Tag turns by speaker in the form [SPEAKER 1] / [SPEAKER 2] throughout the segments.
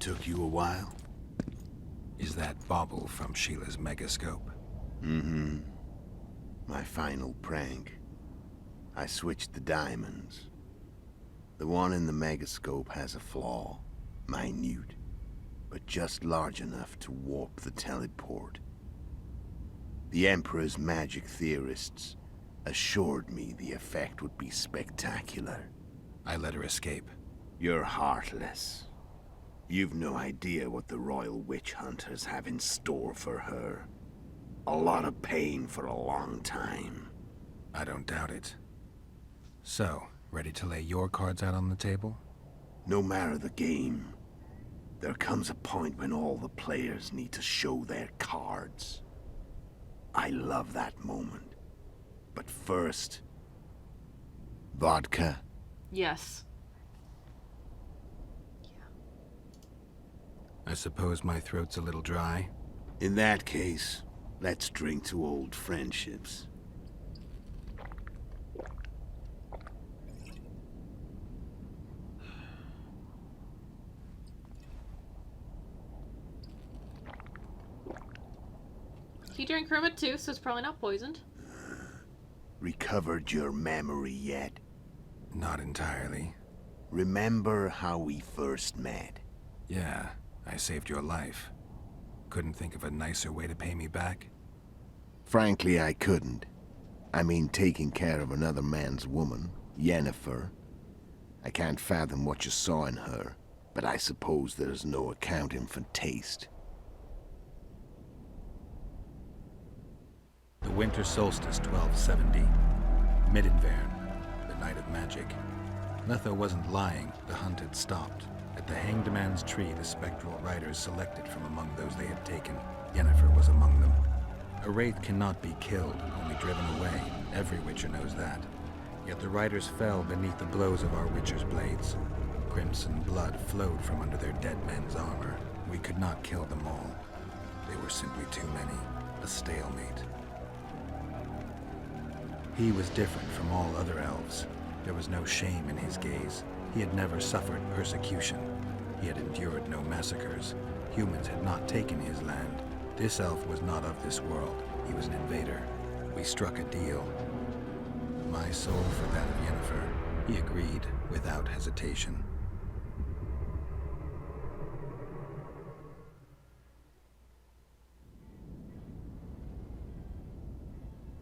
[SPEAKER 1] Took you a while?
[SPEAKER 2] Is that bauble from Sheila's megascope?
[SPEAKER 1] Mm-hmm. My final prank. I switched the diamonds. The one in the megascope has a flaw. Minute. But just large enough to warp the teleport. The Emperor's magic theorists assured me the effect would be spectacular.
[SPEAKER 2] I let her escape.
[SPEAKER 1] You're heartless. You've no idea what the Royal Witch Hunters have in store for her. A lot of pain for a long time.
[SPEAKER 2] I don't doubt it. So, ready to lay your cards out on the table?
[SPEAKER 1] No matter the game, there comes a point when all the players need to show their cards. I love that moment. But first... vodka.
[SPEAKER 3] Yes.
[SPEAKER 2] I suppose my throat's a little dry.
[SPEAKER 1] In that case, let's drink to old friendships.
[SPEAKER 3] He drank from it too, so it's probably not poisoned.
[SPEAKER 1] Recovered your memory yet?
[SPEAKER 2] Not entirely.
[SPEAKER 1] Remember how we first met?
[SPEAKER 2] Yeah, I saved your life. Couldn't think of a nicer way to pay me back?
[SPEAKER 1] Frankly, I couldn't. I mean, taking care of another man's woman, Yennefer. I can't fathom what you saw in her, but I suppose there's no accounting for taste.
[SPEAKER 2] The winter solstice, 1270. Midinvern, the night of magic. Letho wasn't lying, the hunt had stopped. At the Hanged Man's Tree, the spectral riders selected from among those they had taken. Yennefer was among them. A wraith cannot be killed, only driven away. Every witcher knows that. Yet the riders fell beneath the blows of our witcher's blades. Crimson blood flowed from under their dead men's armor. We could not kill them all. They were simply too many. A stalemate. He was different from all other elves. There was no shame in his gaze. He had never suffered persecution. He had endured no massacres. Humans had not taken his land. This elf was not of this world. He was an invader. We struck a deal. My soul for that of Yennefer. He agreed without hesitation.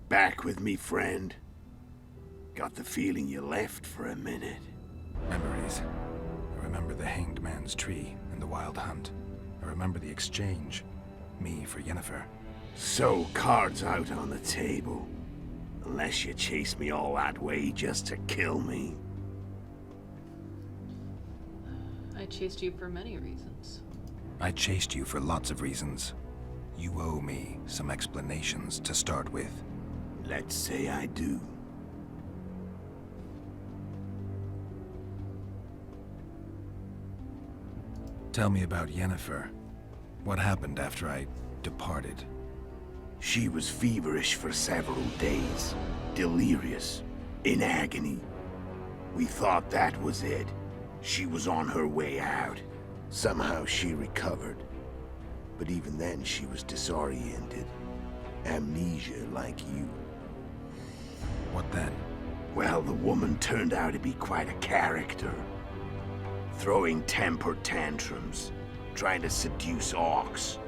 [SPEAKER 1] Back with me, friend. Got the feeling you left for a minute.
[SPEAKER 2] Memories. I remember the Hanged Man's Tree and the Wild Hunt. I remember the exchange. Me for Yennefer.
[SPEAKER 1] So, cards out on the table. Unless you chase me all that way just to kill me.
[SPEAKER 3] I chased you for many reasons.
[SPEAKER 2] I chased you for lots of reasons. You owe me some explanations to start with.
[SPEAKER 1] Let's say I do.
[SPEAKER 2] Tell me about Yennefer. What happened after I departed?
[SPEAKER 1] She was feverish for several days. Delirious. In agony. We thought that was it. She was on her way out. Somehow she recovered. But even then she was disoriented. Amnesia like you.
[SPEAKER 2] What then?
[SPEAKER 1] Well, the woman turned out to be quite a character. Throwing temper tantrums, trying to seduce orcs,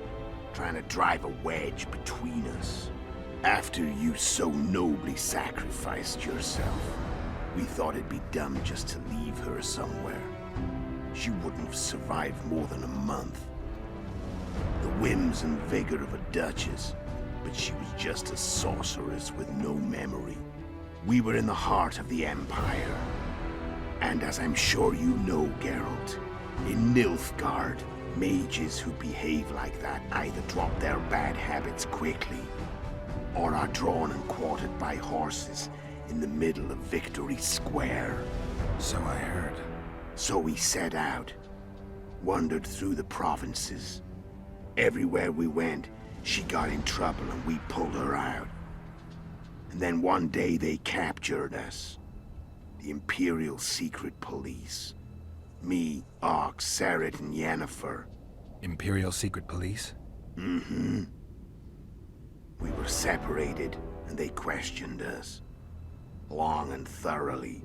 [SPEAKER 1] trying to drive a wedge between us. After you so nobly sacrificed yourself, we thought it'd be dumb just to leave her somewhere. She wouldn't have survived more than a month. The whims and vigor of a duchess, but she was just a sorceress with no memory. We were in the heart of the Empire. And as I'm sure you know, Geralt, in Nilfgaard, mages who behave like that either drop their bad habits quickly, or are drawn and quartered by horses in the middle of Victory Square.
[SPEAKER 2] So I heard.
[SPEAKER 1] So we set out, wandered through the provinces. Everywhere we went, she got in trouble and we pulled her out. And then one day they captured us. The Imperial Secret Police. Me, Ox, Seret, and Yennefer.
[SPEAKER 2] Imperial Secret Police?
[SPEAKER 1] Mm-hmm. We were separated, and they questioned us. Long and thoroughly,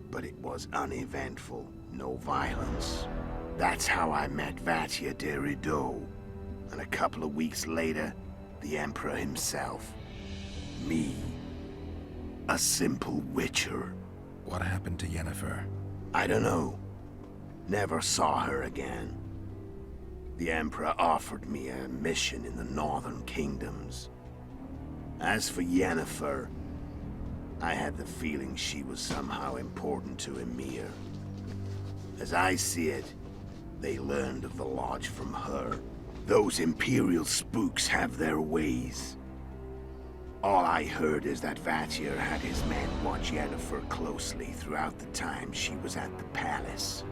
[SPEAKER 1] but it was uneventful. No violence. That's how I met Vatia de Rideau. And a couple of weeks later, the Emperor himself. Me. A simple witcher.
[SPEAKER 2] What happened to Yennefer?
[SPEAKER 1] I don't know. Never saw her again. The Emperor offered me a mission in the Northern Kingdoms. As for Yennefer, I had the feeling she was somehow important to Emir. As I see it, they learned of the Lodge from her. Those Imperial spooks have their ways. All I heard is that Vatir had his men watch Yennefer closely throughout the time she was at the palace.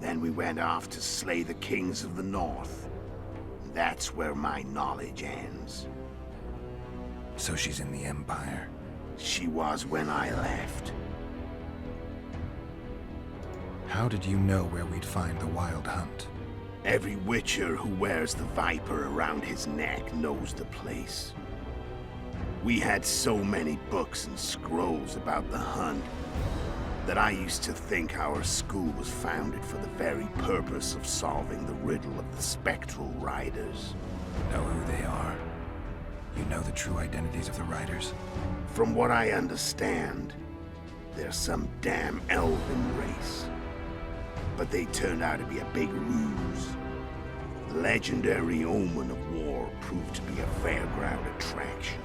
[SPEAKER 1] Then we went off to slay the kings of the North. That's where my knowledge ends.
[SPEAKER 2] So she's in the Empire.
[SPEAKER 1] She was when I left.
[SPEAKER 2] How did you know where we'd find the Wild Hunt?
[SPEAKER 1] Every Witcher who wears the Viper around his neck knows the place. We had so many books and scrolls about the hunt that I used to think our school was founded for the very purpose of solving the riddle of the Spectral Riders.
[SPEAKER 2] Know who they are? You know the true identities of the Riders?
[SPEAKER 1] From what I understand, they're some damn elven race. But they turned out to be a big ruse. The legendary Omen of War proved to be a fairground attraction.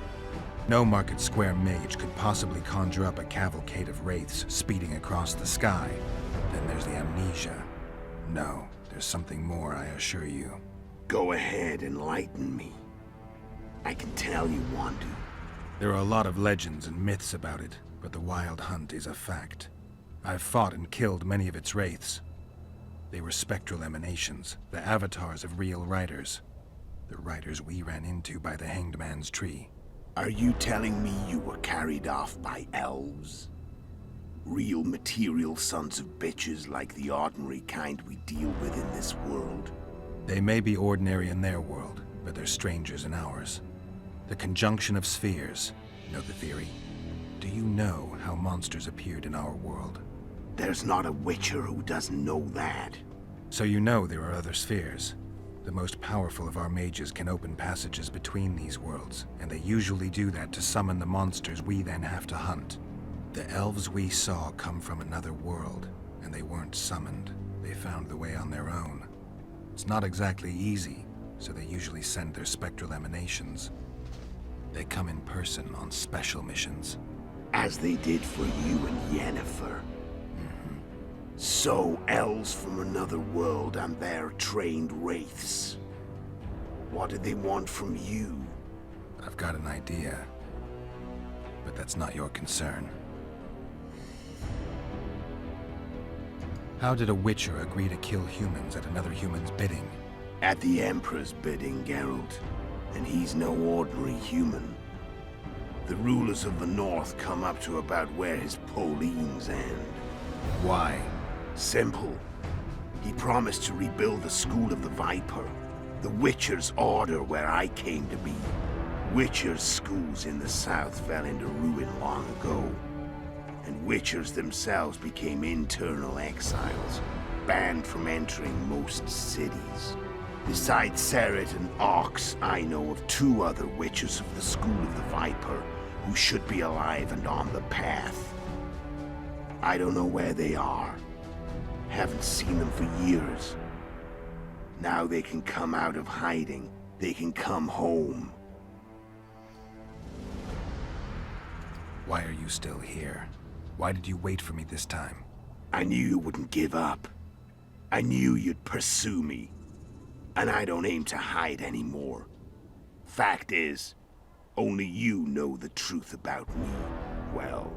[SPEAKER 2] No Market Square mage could possibly conjure up a cavalcade of wraiths speeding across the sky. Then there's the Amnesia. No, there's something more, I assure you.
[SPEAKER 1] Go ahead, enlighten me. I can tell you want to.
[SPEAKER 2] There are a lot of legends and myths about it, but the Wild Hunt is a fact. I've fought and killed many of its wraiths. They were spectral emanations, the avatars of real riders. The riders we ran into by the Hanged Man's Tree.
[SPEAKER 1] Are you telling me you were carried off by elves? Real material sons of bitches like the ordinary kind we deal with in this world?
[SPEAKER 2] They may be ordinary in their world, but they're strangers in ours. The conjunction of spheres. Know the theory? Do you know how monsters appeared in our world?
[SPEAKER 1] There's not a Witcher who doesn't know that.
[SPEAKER 2] So you know there are other spheres. The most powerful of our mages can open passages between these worlds, and they usually do that to summon the monsters we then have to hunt. The elves we saw come from another world, and they weren't summoned. They found the way on their own. It's not exactly easy, so they usually send their spectral emanations. They come in person on special missions.
[SPEAKER 1] As they did for you and Yennefer. So, elves from another world and their trained wraiths. What did they want from you?
[SPEAKER 2] I've got an idea, but that's not your concern. How did a Witcher agree to kill humans at another human's bidding?
[SPEAKER 1] At the Emperor's bidding, Geralt. And he's no ordinary human. The rulers of the North come up to about where his poleans end.
[SPEAKER 2] Why?
[SPEAKER 1] Simple. He promised to rebuild the School of the Viper, the Witcher's order where I came to be. Witcher's schools in the south fell into ruin long ago, and Witchers themselves became internal exiles, banned from entering most cities. Besides Seret and Ox, I know of 2 other Witchers of the School of the Viper who should be alive and on the path. I don't know where they are. Haven't seen them for years. Now they can come out of hiding. They can come home.
[SPEAKER 2] Why are you still here? Why did you wait for me this time?
[SPEAKER 1] I knew you wouldn't give up. I knew you'd pursue me. And I don't aim to hide anymore. Fact is, only you know the truth about me. Well,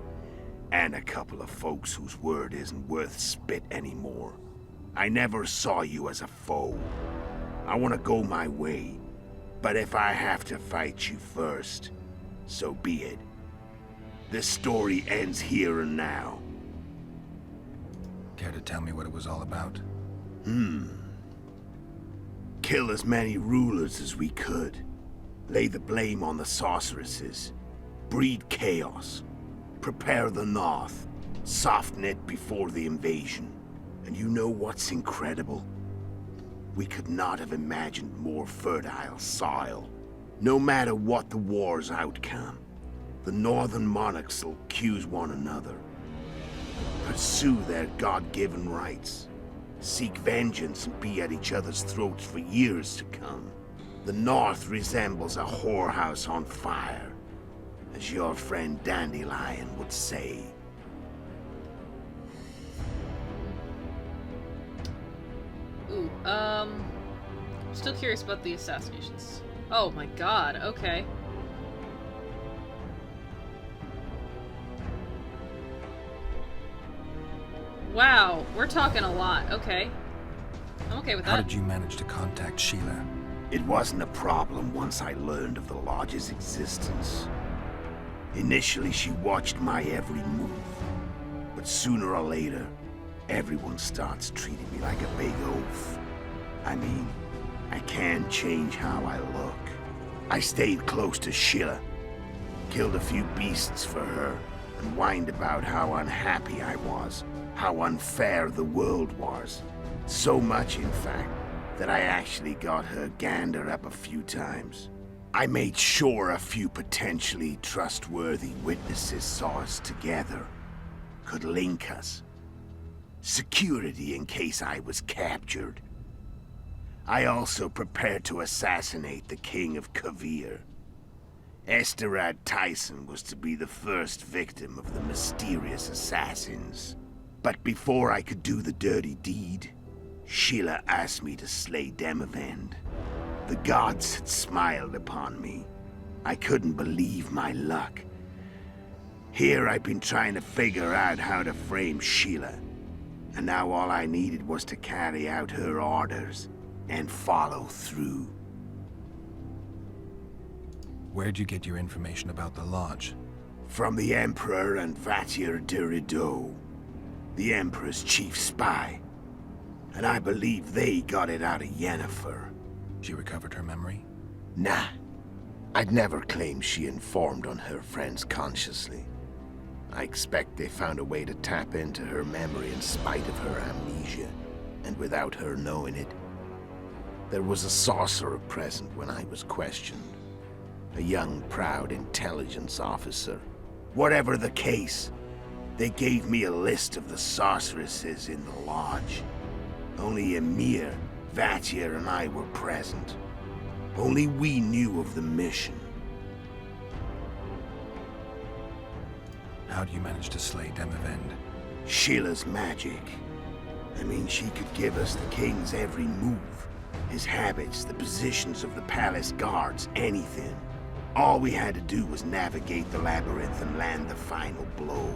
[SPEAKER 1] and a couple of folks whose word isn't worth spit anymore. I never saw you as a foe. I want to go my way, but if I have to fight you first, so be it. This story ends here and now.
[SPEAKER 2] Care to tell me what it was all about?
[SPEAKER 1] Kill as many rulers as we could. Lay the blame on the sorceresses. Breed chaos. Prepare the North. Soften it before the invasion. And you know what's incredible? We could not have imagined more fertile soil. No matter what the war's outcome, the Northern monarchs will accuse one another. Pursue their God-given rights. Seek vengeance and be at each other's throats for years to come. The North resembles a whorehouse on fire, as your friend Dandelion would say.
[SPEAKER 3] Ooh, still curious about the assassinations. Oh my god, okay. Wow, we're talking a lot. Okay. I'm okay with that.
[SPEAKER 2] How did you manage to contact Sheila?
[SPEAKER 1] It wasn't a problem once I learned of the Lodge's existence. Initially, she watched my every move. But sooner or later, everyone starts treating me like a big oaf. I mean, I can't change how I look. I stayed close to Sheila, killed a few beasts for her, and whined about how unhappy I was, how unfair the world was. So much, in fact, that I actually got her gander up a few times. I made sure a few potentially trustworthy witnesses saw us together, could link us. Security in case I was captured. I also prepared to assassinate the King of Kavir. Esterad Tyson was to be the first victim of the mysterious assassins. But before I could do the dirty deed, Sheila asked me to slay Demavend. The gods had smiled upon me. I couldn't believe my luck. Here I've been trying to figure out how to frame Sheila. And now all I needed was to carry out her orders and follow through.
[SPEAKER 2] Where'd you get your information about the Lodge?
[SPEAKER 1] From the Emperor and Vatir Dirido, the Emperor's chief spy. And I believe they got it out of Yennefer.
[SPEAKER 2] She recovered her memory?
[SPEAKER 1] Nah. I'd never claimed she informed on her friends consciously. I expect they found a way to tap into her memory in spite of her amnesia, and without her knowing it. There was a sorcerer present when I was questioned. A young, proud intelligence officer. Whatever the case, they gave me a list of the sorceresses in the Lodge. Only Emir, Vatir, and I were present. Only we knew of the mission.
[SPEAKER 2] How do you manage to slay Demavend?
[SPEAKER 1] Sheila's magic. I mean, she could give us the king's every move. His habits, the positions of the palace guards, anything. All we had to do was navigate the labyrinth and land the final blow.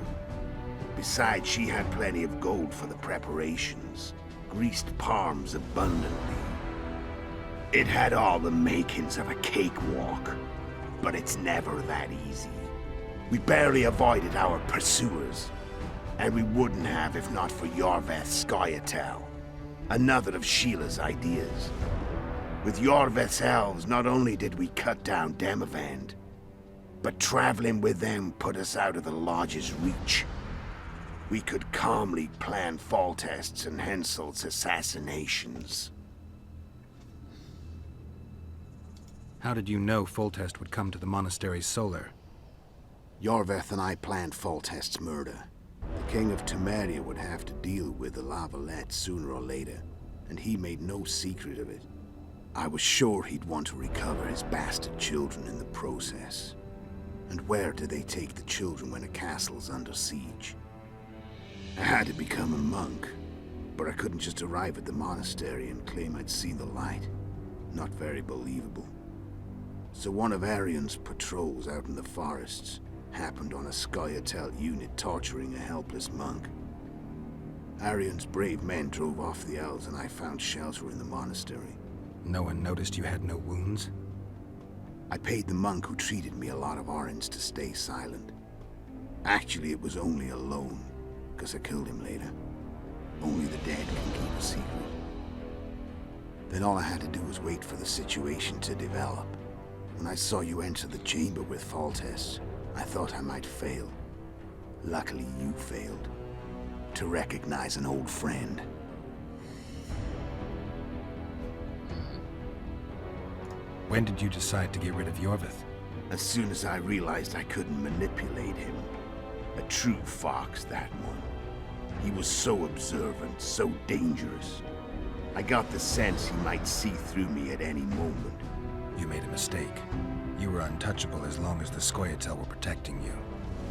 [SPEAKER 1] Besides, she had plenty of gold for the preparations. Greased palms abundantly. It had all the makings of a cakewalk, but it's never that easy. We barely avoided our pursuers, and we wouldn't have if not for Yorveth Scoia'tael, another of Sheila's ideas. With Yorveth's elves, not only did we cut down Demavend, but traveling with them put us out of the Lodge's reach. We could calmly plan Foltest's and Hensel's assassinations.
[SPEAKER 2] How did you know Foltest would come to the monastery's solar?
[SPEAKER 1] Yorveth and I planned Foltest's murder. The King of Temeria would have to deal with the La Valette sooner or later, and he made no secret of it. I was sure he'd want to recover his bastard children in the process. And where do they take the children when a castle's under siege? I had to become a monk, but I couldn't just arrive at the monastery and claim I'd seen the light. Not very believable. So one of Arion's patrols out in the forests happened on a Scoia'tael unit torturing a helpless monk. Arion's brave men drove off the elves and I found shelter in the monastery.
[SPEAKER 2] No one noticed you had no wounds?
[SPEAKER 1] I paid the monk who treated me a lot of orange to stay silent. Actually, it was only a loan, because I killed him later. Only the dead can keep a secret. Then all I had to do was wait for the situation to develop. When I saw you enter the chamber with Foltest, I thought I might fail. Luckily, you failed. To recognize an old friend.
[SPEAKER 2] When did you decide to get rid of Yorvith?
[SPEAKER 1] As soon as I realized I couldn't manipulate him. A true fox, that one. He was so observant, so dangerous. I got the sense he might see through me at any moment.
[SPEAKER 2] You made a mistake. You were untouchable as long as the Scoia'tael were protecting you.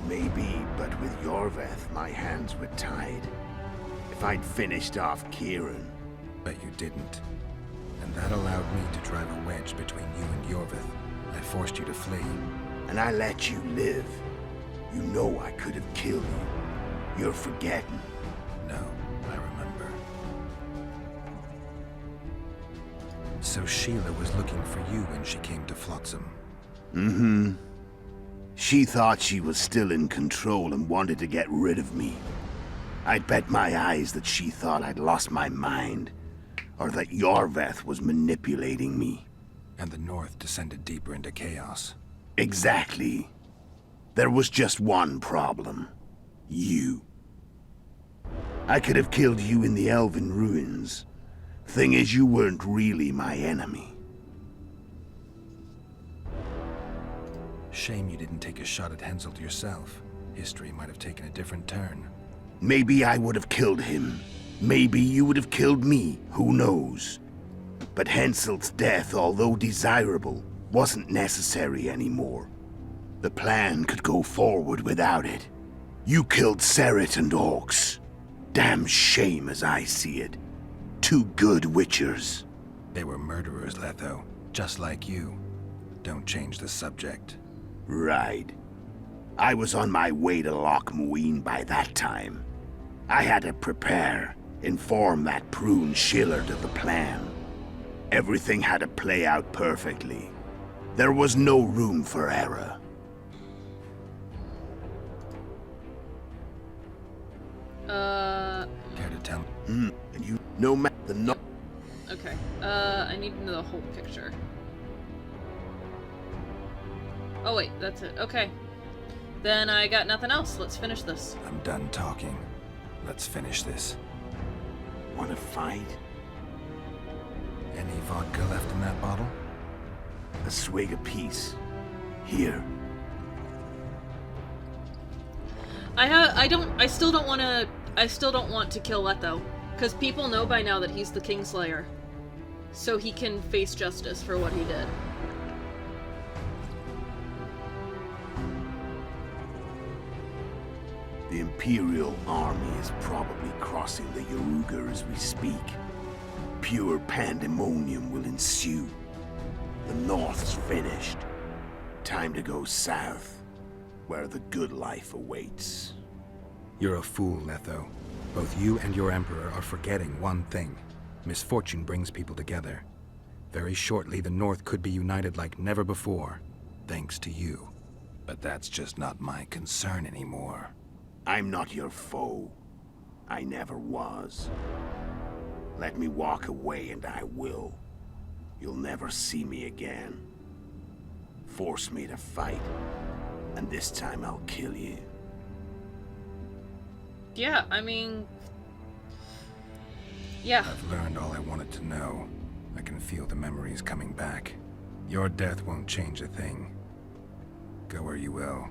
[SPEAKER 1] Maybe, but with Yorveth, my hands were tied. If I'd finished off Kieran...
[SPEAKER 2] But you didn't. And that allowed me to drive a wedge between you and Yorvith. I forced you to flee.
[SPEAKER 1] And I let you live. You know I could have killed you. You're forgetting.
[SPEAKER 2] No, I remember. So Sheila was looking for you when she came to Flotsam.
[SPEAKER 1] Mm-hmm. She thought she was still in control and wanted to get rid of me. I'd bet my eyes that she thought I'd lost my mind, or that Yorveth was manipulating me.
[SPEAKER 2] And the North descended deeper into chaos.
[SPEAKER 1] Exactly. There was just one problem. You. I could have killed you in the Elven ruins. Thing is, you weren't really my enemy.
[SPEAKER 2] Shame you didn't take a shot at Henselt yourself. History might have taken a different turn.
[SPEAKER 1] Maybe I would have killed him. Maybe you would have killed me. Who knows? But Henselt's death, although desirable, wasn't necessary anymore. The plan could go forward without it. You killed Seret and Orcs. Damn shame as I see it. Two good witchers.
[SPEAKER 2] They were murderers, Letho. Just like you. Don't change the subject.
[SPEAKER 1] Right. I was on my way to Loch Muin by that time. I had to prepare, inform that prune Shillard of the plan. Everything had to play out perfectly. There was no room for error.
[SPEAKER 2] Care to tell me?
[SPEAKER 1] And you know the no.
[SPEAKER 3] Okay. I need to know the whole picture. Oh wait, that's it. Okay. Then I got nothing else. Let's finish this.
[SPEAKER 2] I'm done talking. Let's finish this.
[SPEAKER 1] Want to fight?
[SPEAKER 2] Any vodka left in that bottle?
[SPEAKER 1] A swig apiece. Here.
[SPEAKER 3] I still don't want to kill Letho. Because people know by now that he's the Kingslayer. So he can face justice for what he did.
[SPEAKER 1] The Imperial army is probably crossing the Yaruga as we speak. Pure pandemonium will ensue. The North's finished. Time to go south, where the good life awaits.
[SPEAKER 2] You're a fool, Letho. Both you and your Emperor are forgetting one thing. Misfortune brings people together. Very shortly, the North could be united like never before, thanks to you. But that's just not my concern anymore.
[SPEAKER 1] I'm not your foe. I never was. Let me walk away and I will. You'll never see me again. Force me to fight, and this time I'll kill you.
[SPEAKER 3] Yeah, I mean... Yeah.
[SPEAKER 2] I've learned all I wanted to know. I can feel the memories coming back. Your death won't change a thing. Go where you will.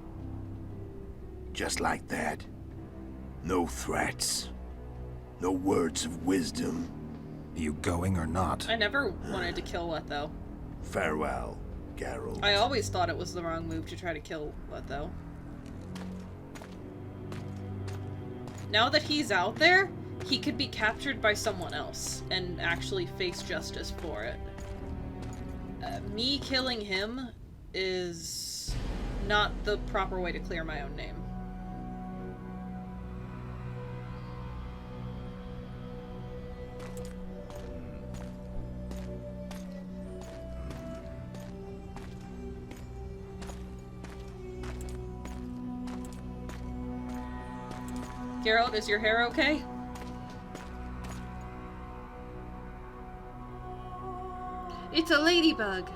[SPEAKER 1] Just like that. No threats. No words of wisdom.
[SPEAKER 2] You going or not?
[SPEAKER 3] I never wanted to kill Letho.
[SPEAKER 1] Farewell, Geralt.
[SPEAKER 3] I always thought it was the wrong move to try to kill Letho. Now that he's out there, he could be captured by someone else and actually face justice for it. Me killing him is not the proper way to clear my own name. Geralt, is your hair okay? It's a ladybug.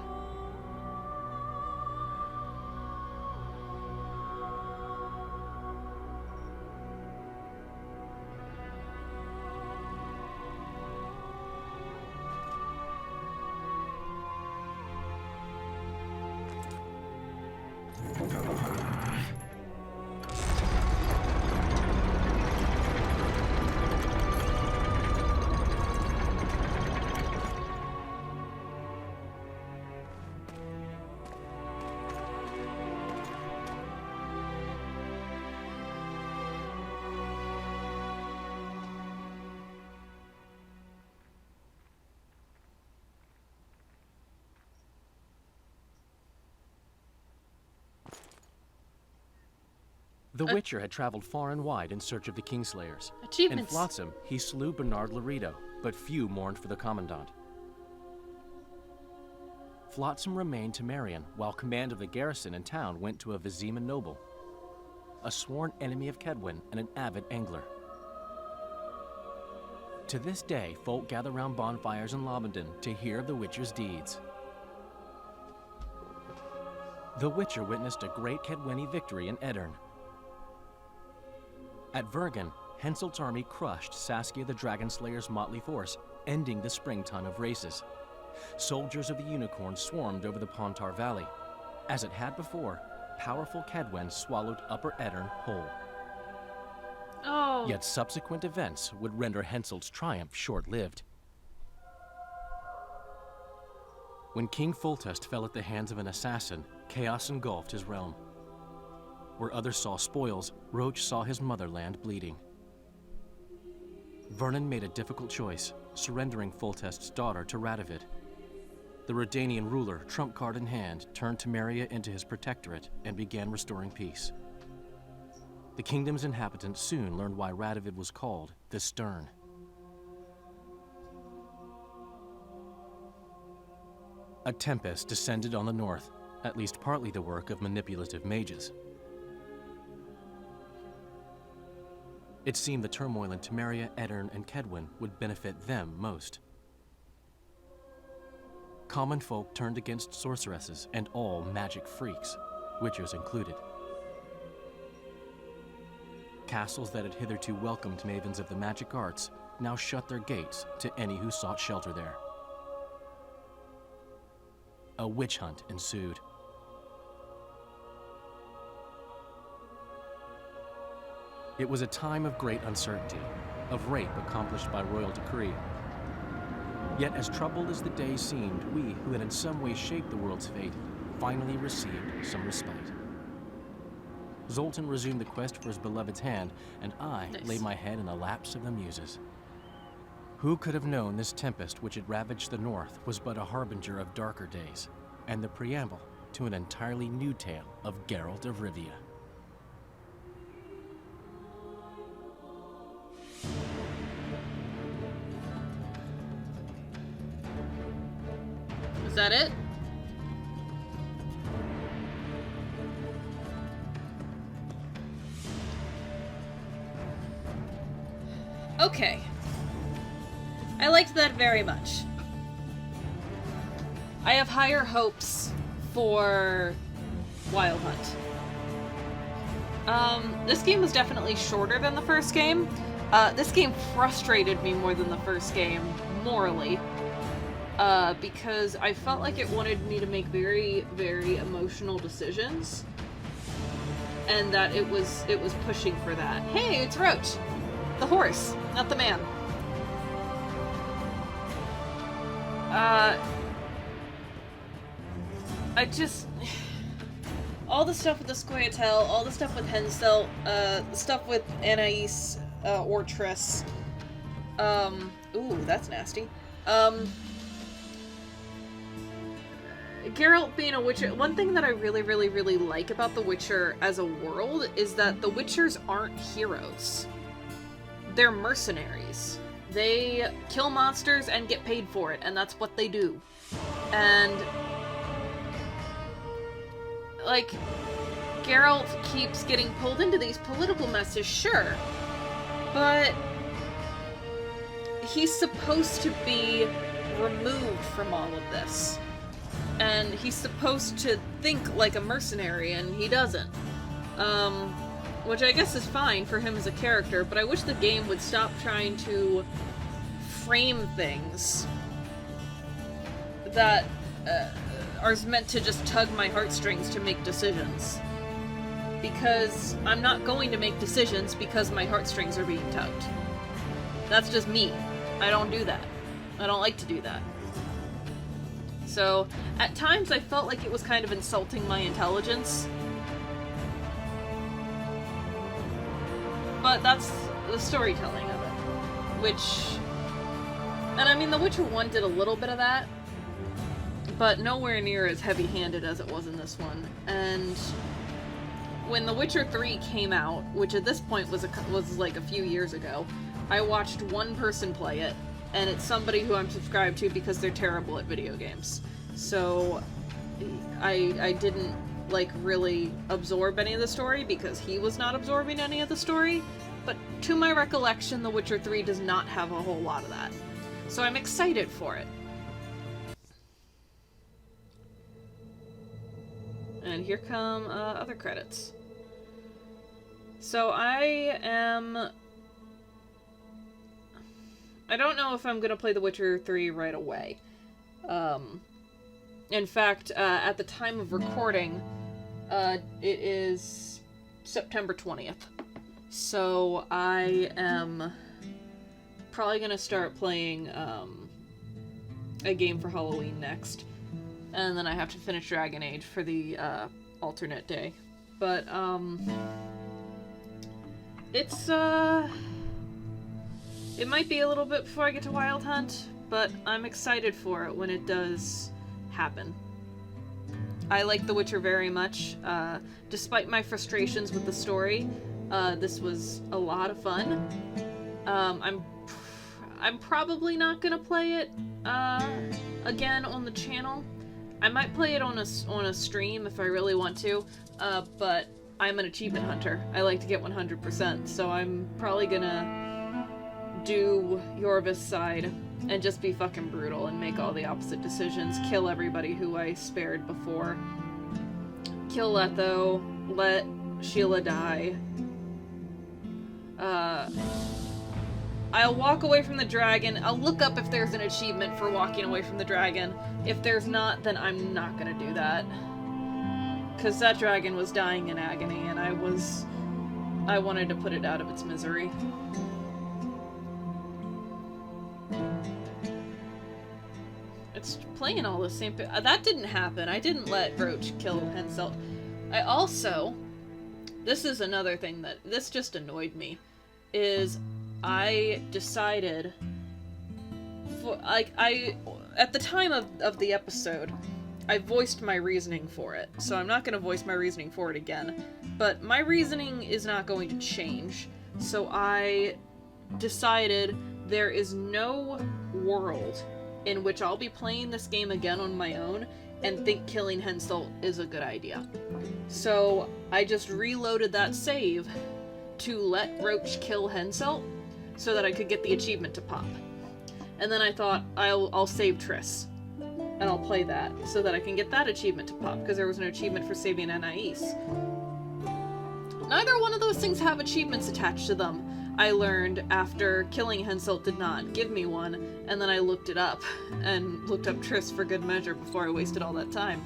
[SPEAKER 4] The Witcher had traveled far and wide in search of the Kingslayers. In
[SPEAKER 3] Achievements.
[SPEAKER 4] Flotsam, he slew Bernard Laredo, but few mourned for the Commandant. Flotsam remained to Marion, while command of the garrison and town went to a Vizima noble, a sworn enemy of Kedwen and an avid angler. To this day, folk gather round bonfires in Lobendon to hear of the Witcher's deeds. The Witcher witnessed a great Kedweni victory in Edirn. At Vergen, Henselt's army crushed Saskia the Dragonslayer's motley force, ending the springtime of races. Soldiers of the Unicorn swarmed over the Pontar Valley. As it had before, powerful Kedwen swallowed Upper Edirn whole.
[SPEAKER 3] Oh.
[SPEAKER 4] Yet subsequent events would render Henselt's triumph short-lived. When King Foltest fell at the hands of an assassin, chaos engulfed his realm. Where others saw spoils, Roach saw his motherland bleeding. Vernon made a difficult choice, surrendering Foltest's daughter to Radovid. The Redanian ruler, trump card in hand, turned Temeria into his protectorate and began restoring peace. The kingdom's inhabitants soon learned why Radovid was called the Stern. A tempest descended on the north, at least partly the work of manipulative mages. It seemed the turmoil in Temeria, Edirn, and Kedwen would benefit them most. Common folk turned against sorceresses and all magic freaks, witchers included. Castles that had hitherto welcomed mavens of the magic arts now shut their gates to any who sought shelter there. A witch hunt ensued. It was a time of great uncertainty, of rape accomplished by royal decree. Yet as troubled as the days seemed, we, who had in some way shaped the world's fate, finally received some respite. Zoltan resumed the quest for his beloved's hand, and I laid my head in the laps of the muses. Who could have known this tempest which had ravaged the north was but a harbinger of darker days, and the preamble to an entirely new tale of Geralt of Rivia.
[SPEAKER 3] Is that it? Okay. I liked that very much. I have higher hopes for Wild Hunt. This game was definitely shorter than the first game. This game frustrated me more than the first game, morally. Because I felt like it wanted me to make very, very emotional decisions. And that it was pushing for that. Hey, it's Roach! The horse, not the man. I just... all the stuff with the Scoia'tael, all the stuff with Henselt, the stuff with Anais, Ortress. Ooh, that's nasty. Geralt being a Witcher, one thing that I really, really, really like about The Witcher as a world is that the Witchers aren't heroes. They're mercenaries. They kill monsters and get paid for it, and that's what they do. And, like, Geralt keeps getting pulled into these political messes, sure, but he's supposed to be removed from all of this. And he's supposed to think like a mercenary, and he doesn't. Which I guess is fine for him as a character, but I wish the game would stop trying to frame things that are meant to just tug my heartstrings to make decisions. Because I'm not going to make decisions because my heartstrings are being tugged. That's just me. I don't do that. I don't like to do that. So, at times I felt like it was kind of insulting my intelligence. But that's the storytelling of it. Which... And I mean, The Witcher 1 did a little bit of that, but nowhere near as heavy-handed as it was in this one. And when The Witcher 3 came out, which at this point was like a few years ago, I watched one person play it, and it's somebody who I'm subscribed to because they're terrible at video games. So I didn't like really absorb any of the story because he was not absorbing any of the story. But to my recollection, The Witcher 3 does not have a whole lot of that. So I'm excited for it. And here come other credits. So I don't know if I'm gonna play The Witcher 3 right away. In fact, at the time of recording, it is September 20th. So I am probably gonna start playing a game for Halloween next. And then I have to finish Dragon Age for the alternate day. But it's it might be a little bit before I get to Wild Hunt, but I'm excited for it when it does happen. I like The Witcher very much. Despite my frustrations with the story, this was a lot of fun. I'm probably not gonna play it again on the channel. I might play it on a stream if I really want to, but I'm an achievement hunter. I like to get 100%, so I'm probably gonna do Yorva's side and just be fucking brutal and make all the opposite decisions. Kill everybody who I spared before. Kill Letho. Let Sheila die. I'll walk away from the dragon. I'll look up if there's an achievement for walking away from the dragon. If there's not, then I'm not gonna do that. Because that dragon was dying in agony, and I wanted to put it out of its misery. It's playing all the same... That didn't happen. I didn't let Roach kill Henselt. I also... This is another thing that... This just annoyed me. Is I decided... At the time of the episode, I voiced my reasoning for it. So I'm not going to voice my reasoning for it again. But my reasoning is not going to change. So I decided there is no world in which I'll be playing this game again on my own and think killing Henselt is a good idea. So I just reloaded that save to let Roach kill Henselt so that I could get the achievement to pop. And then I thought, I'll save Triss. And I'll play that so that I can get that achievement to pop, because there was an achievement for saving Anais. Neither one of those things have achievements attached to them. I learned after killing Henselt did not give me one, and then I looked it up, and looked up Triss for good measure before I wasted all that time.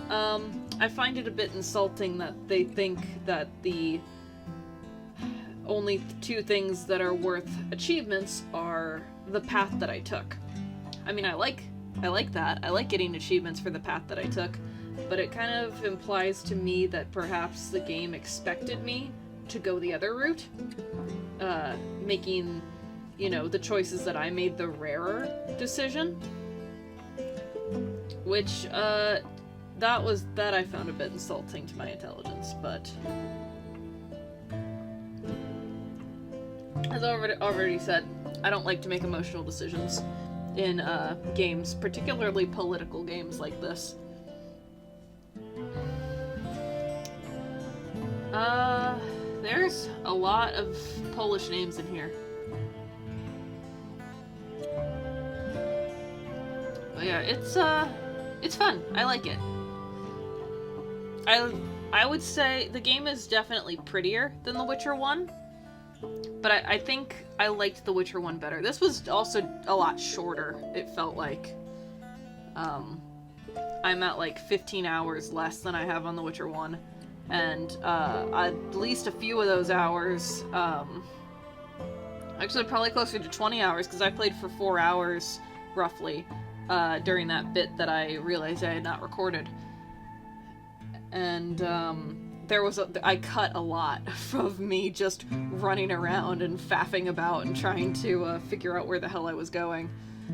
[SPEAKER 3] I find it a bit insulting that they think that the only two things that are worth achievements are the path that I took. I mean, I like that. I like getting achievements for the path that I took, but it kind of implies to me that perhaps the game expected me to go the other route, making, you know, the choices that I made the rarer decision, which, that I found a bit insulting to my intelligence, but as I already said, I don't like to make emotional decisions in games, particularly political games like this. There's a lot of Polish names in here. yeah, it's fun. I like it. I would say the game is definitely prettier than The Witcher 1, but I think I liked The Witcher 1 better. This was also a lot shorter, it felt like. I'm at like 15 hours less than I have on The Witcher 1, and at least a few of those hours, actually probably closer to 20 hours, because I played for 4 hours, roughly, during that bit that I realized I had not recorded. And I cut a lot of me just running around and faffing about and trying to figure out where the hell I was going.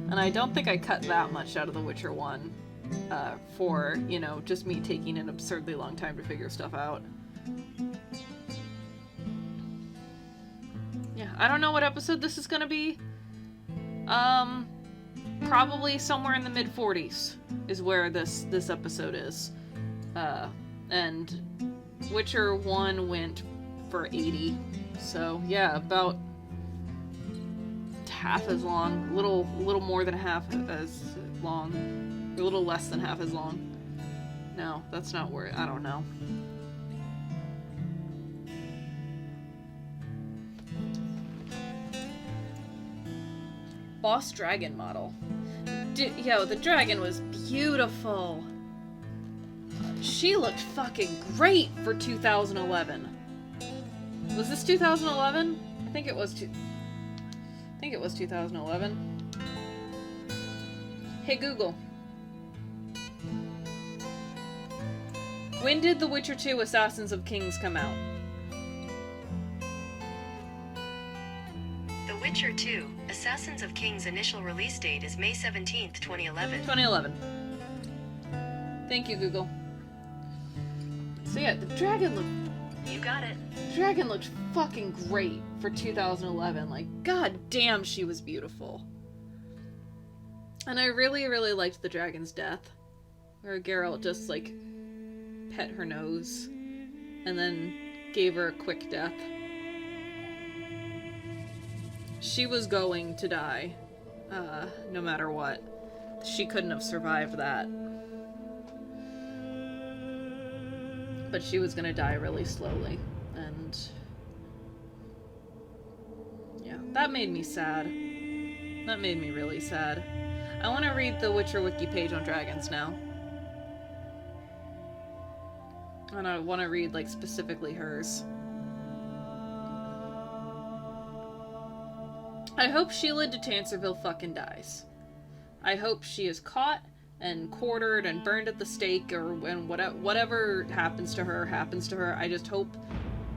[SPEAKER 3] And I don't think I cut that much out of The Witcher 1 for, you know, just me taking an absurdly long time to figure stuff out. Yeah, I don't know what episode this is gonna be. Probably somewhere in the mid-40s is where this episode is. And Witcher 1 went for 80. So, yeah, about half as long. A little more than half as long. A little less than half as long. No, that's not where... I don't know. Boss dragon model. Yo, the dragon was beautiful. She looked fucking great for 2011. Was this 2011? I think it was 2011. Hey Google. When did The Witcher 2 Assassins of Kings come out?
[SPEAKER 5] The Witcher 2 Assassins of Kings initial release date is May 17th, 2011.
[SPEAKER 3] 2011. Thank you, Google. So yeah, the dragon looked...
[SPEAKER 5] You got it.
[SPEAKER 3] The dragon looked fucking great for 2011. Like, god damn, she was beautiful. And I really, really liked the dragon's death. Where Geralt just, like, pet her nose. And then gave her a quick death. She was going to die. No matter what. She couldn't have survived that. But she was gonna die really slowly, and yeah, that made me sad. That made me really sad. I want to read the Witcher wiki page on dragons now. And I want to read, like, specifically hers. I hope Sheila de Tancerville fucking dies. I hope she is caught and quartered and burned at the stake, or when whatever happens to her. I just hope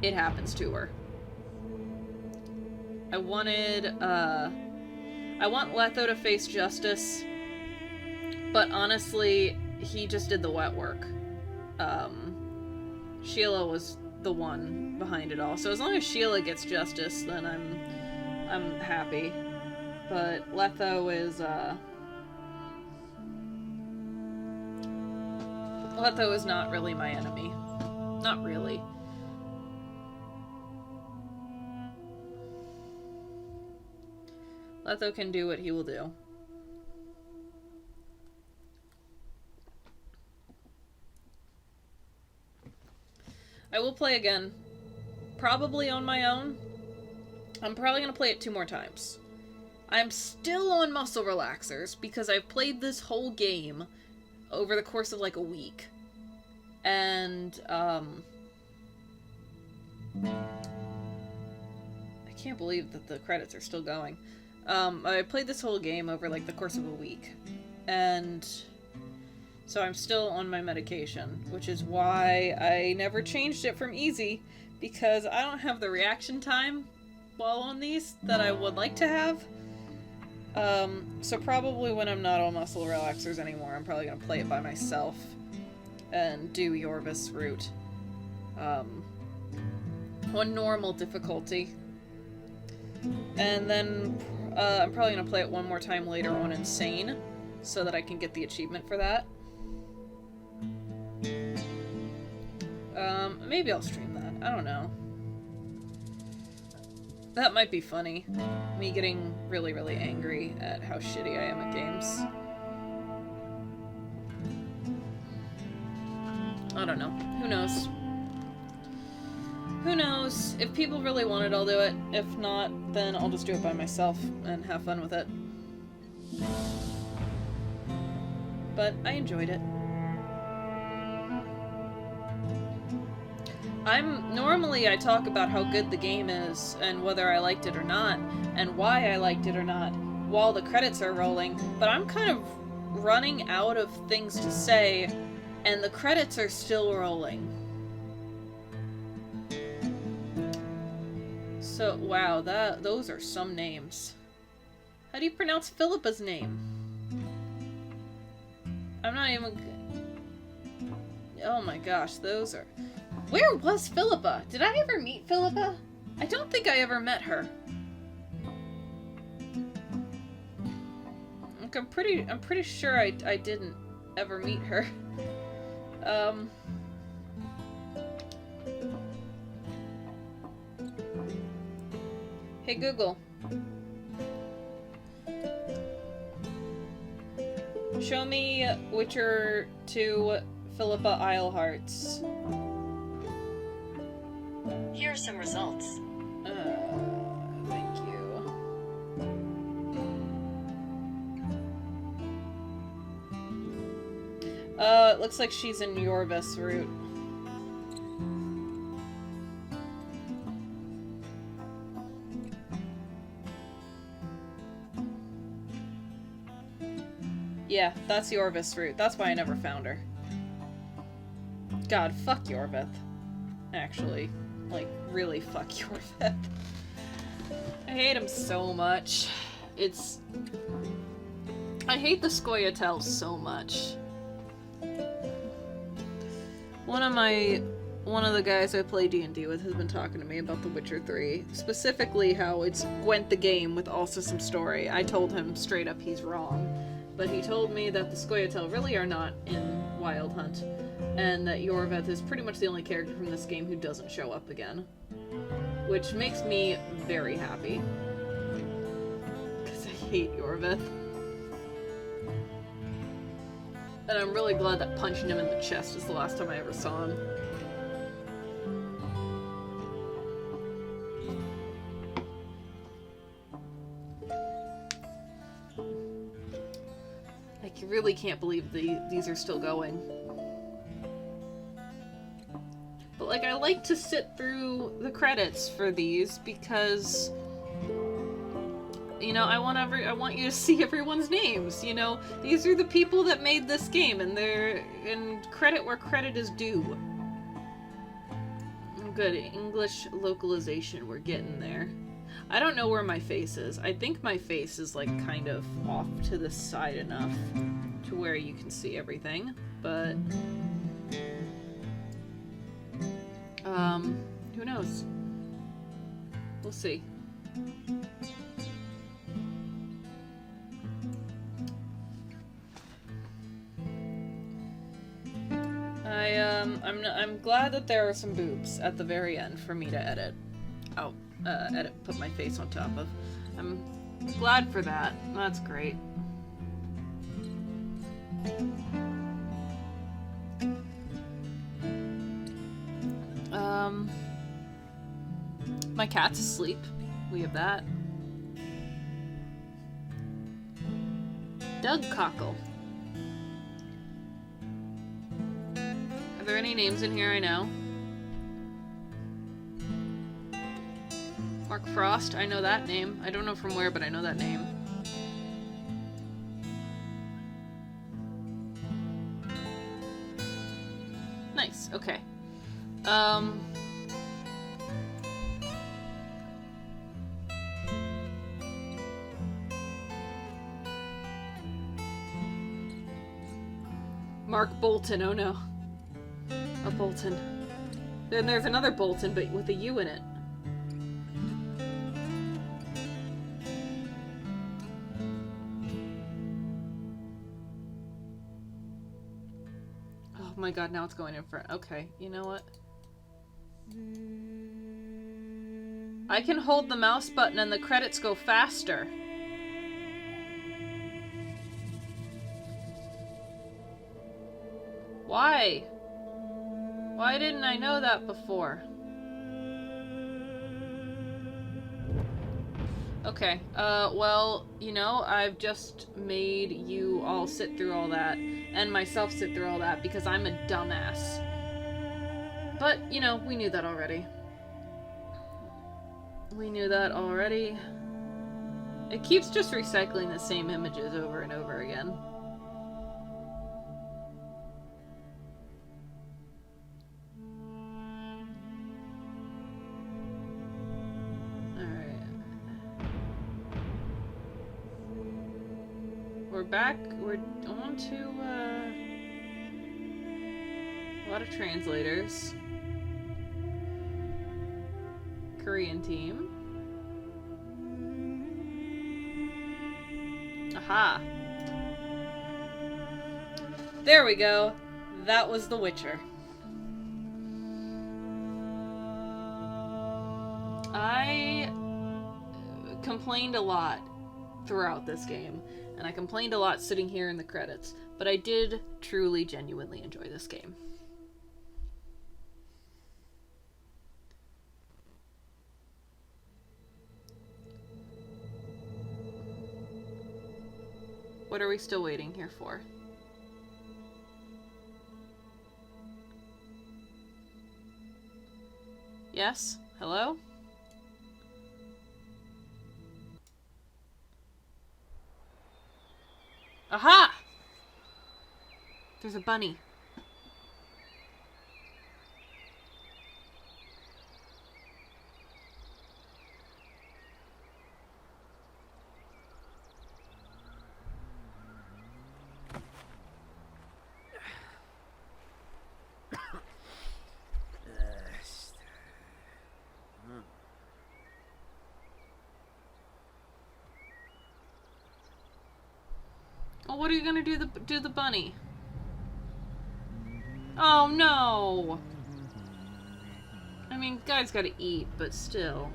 [SPEAKER 3] it happens to her. I want Letho to face justice, but honestly, he just did the wet work. Sheila was the one behind it all, so as long as Sheila gets justice, then I'm happy. But Letho is not really my enemy. Not really. Letho can do what he will do. I will play again. Probably on my own. I'm probably going to play it 2 more times. I'm still on muscle relaxers because I've played this whole game over the course of like a week. And, I can't believe that the credits are still going. I played this whole game over like the course of a week. And so I'm still on my medication, which is why I never changed it from easy, because I don't have the reaction time while on these that I would like to have. So probably when I'm not on muscle relaxers anymore, I'm probably going to play it by myself and do Yorvis route. On normal difficulty. And then I'm probably going to play it one more time later on Insane, so that I can get the achievement for that. Maybe I'll stream that. I don't know. That might be funny. Me getting really, really angry at how shitty I am at games. I don't know. Who knows? Who knows? If people really want it, I'll do it. If not, then I'll just do it by myself and have fun with it. But I enjoyed it. Normally I talk about how good the game is, and whether I liked it or not, and why I liked it or not, while the credits are rolling, but I'm kind of running out of things to say, and the credits are still rolling. So, wow, those are some names. How do you pronounce Philippa's name? I'm not even... Oh my gosh, those are... Where was Philippa? Did I ever meet Philippa? I don't think I ever met her. Like, I'm pretty sure I didn't ever meet her. Hey Google. Show me Witcher 2 Philippa Eilhart's.
[SPEAKER 5] Here are some results.
[SPEAKER 3] Thank you. It looks like she's in Yorvis route. Yeah, that's Yorvis route. That's why I never found her. God, fuck Yorvith. Actually. Like, really fuck Yorvith. I hate him so much. I hate the Scoia'tael so much. One of the guys I play D&D with has been talking to me about The Witcher 3. Specifically how it's Gwent the game with also some story. I told him straight up he's wrong. But he told me that the Scoia'tael really are not in Wild Hunt. And that Yorvith is pretty much the only character from this game who doesn't show up again. Which makes me very happy. Because I hate Yorvith. And I'm really glad that punching him in the chest is the last time I ever saw him. Like, you really can't believe these are still going. But, like, I like to sit through the credits for these because, you know, I want you to see everyone's names, you know? These are the people that made this game, and they're in credit where credit is due. Good, English localization, we're getting there. I don't know where my face is. I think my face is, like, kind of off to the side enough to where you can see everything, but... who knows? We'll see. I'm glad that there are some boobs at the very end for me to edit. Put my face on top of. I'm glad for that. That's great. My cat's asleep. We have that. Doug Cockle. Are there any names in here I know? Mark Frost, I know that name. I don't know from where, but I know that name. Nice, okay. Mark Bolton, oh no. A Bolton. Then there's another Bolton, but with a U in it. Oh my god, now it's going in front. Okay, you know what? I can hold the mouse button and the credits go faster. Why? Why didn't I know that before? Okay, well, you know, I've just made you all sit through all that, and myself sit through all that, because I'm a dumbass. But, you know, we knew that already. We knew that already. It keeps just recycling the same images over and over again. We're back. We're on to a lot of translators. Korean team. Aha. There we go. That was The Witcher. I complained a lot throughout this game. And I complained a lot sitting here in the credits, but I did truly, genuinely enjoy this game. What are we still waiting here for? Yes? Hello? Aha! There's a bunny. Well, what are you gonna do the bunny? Oh no! I mean, guy's gotta eat, but still.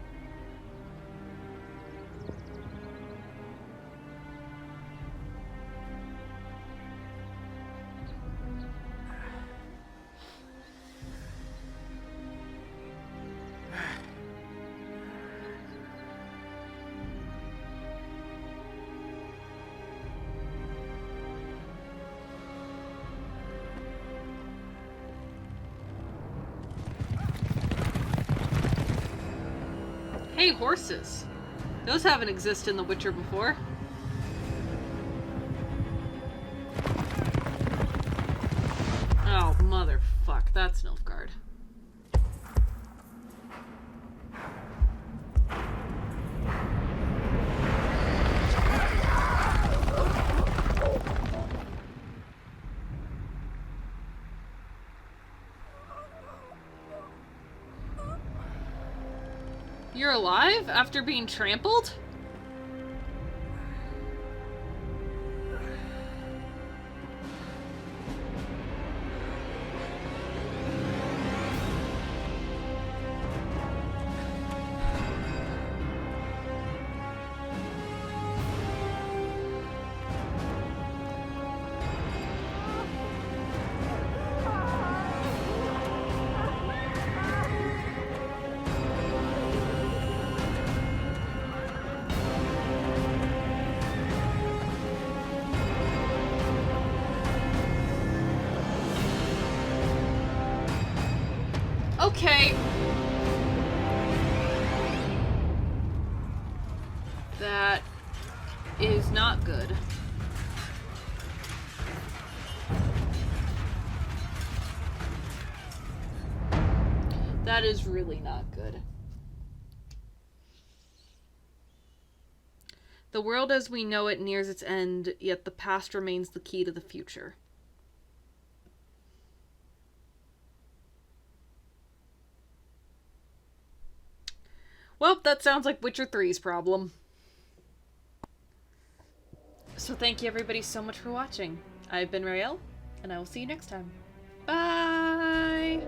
[SPEAKER 3] Hey, horses. Those haven't existed in The Witcher before. Oh, motherfuck. That's Nilfgaard. You're alive after being trampled? Okay. That is not good. That is really not good. The world as we know it nears its end, yet the past remains the key to the future. Well, that sounds like Witcher 3's problem. So thank you everybody so much for watching. I've been Raelle, and I will see you next time. Bye!